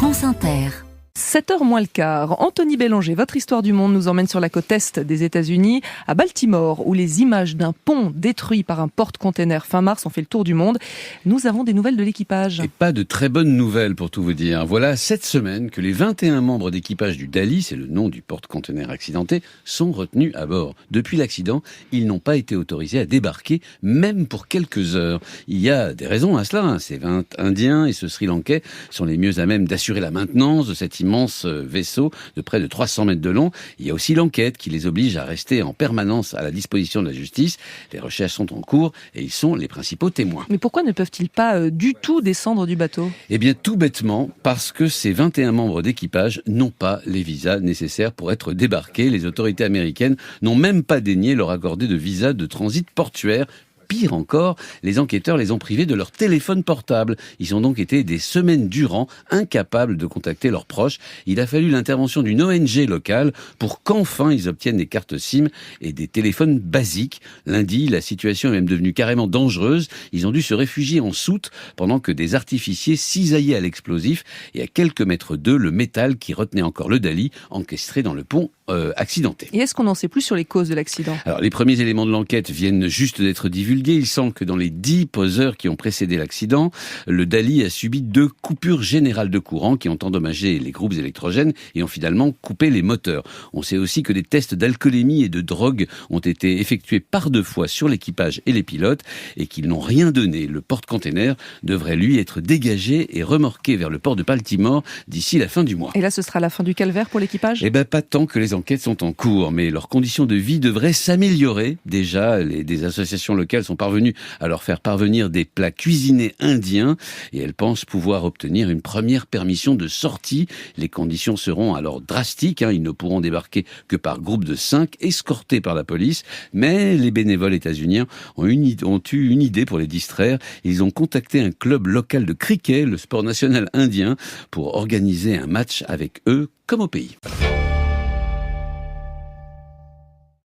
France Inter. 7h moins le quart, Anthony Bélanger, votre histoire du monde nous emmène sur la côte est des États-Unis, à Baltimore, où les images d'un pont détruit par un porte-container fin mars ont fait le tour du monde. Nous avons des nouvelles de l'équipage. Et pas de très bonnes nouvelles pour tout vous dire. Voilà 7 semaines que les 21 membres d'équipage du Dali, c'est le nom du porte-container accidenté, sont retenus à bord. Depuis l'accident, ils n'ont pas été autorisés à débarquer, même pour quelques heures. Il y a des raisons à cela. Ces 20 Indiens et ce Sri Lankais sont les mieux à même d'assurer la maintenance de cet immense vaisseau de près de 300 mètres de long. Il y a aussi l'enquête qui les oblige à rester en permanence à la disposition de la justice. Les recherches sont en cours et ils sont les principaux témoins. Mais pourquoi ne peuvent-ils pas du tout descendre du bateau ? Eh bien, tout bêtement, parce que ces 21 membres d'équipage n'ont pas les visas nécessaires pour être débarqués. Les autorités américaines n'ont même pas daigné leur accorder de visa de transit portuaire. Pire encore, les enquêteurs les ont privés de leur téléphone portable. Ils ont donc été des semaines durant incapables de contacter leurs proches. Il a fallu l'intervention d'une ONG locale pour qu'enfin ils obtiennent des cartes SIM et des téléphones basiques. Lundi, la situation est même devenue carrément dangereuse. Ils ont dû se réfugier en soute pendant que des artificiers cisaillaient à l'explosif et à quelques mètres d'eux, le métal qui retenait encore le Dali encastré dans le pont accidenté. Et est-ce qu'on en sait plus sur les causes de l'accident ? Alors, les premiers éléments de l'enquête viennent juste d'être divulgués. Il semble que dans les 10 poseurs qui ont précédé l'accident, le Dali a subi 2 coupures générales de courant qui ont endommagé les groupes électrogènes et ont finalement coupé les moteurs. On sait aussi que des tests d'alcoolémie et de drogue ont été effectués par 2 fois sur l'équipage et les pilotes et qu'ils n'ont rien donné. Le porte-container devrait lui être dégagé et remorqué vers le port de Baltimore d'ici la fin du mois. Et là, ce sera la fin du calvaire pour l'équipage ? Eh ben, pas tant que les enquêtes sont en cours, mais leurs conditions de vie devraient s'améliorer. Déjà, des associations locales sont parvenues à leur faire parvenir des plats cuisinés indiens et elles pensent pouvoir obtenir une première permission de sortie. Les conditions seront alors drastiques. Ils ne pourront débarquer que par groupe de 5, escortés par la police. Mais les bénévoles états-uniens ont eu une idée pour les distraire. Ils ont contacté un club local de cricket, le sport national indien, pour organiser un match avec eux comme au pays.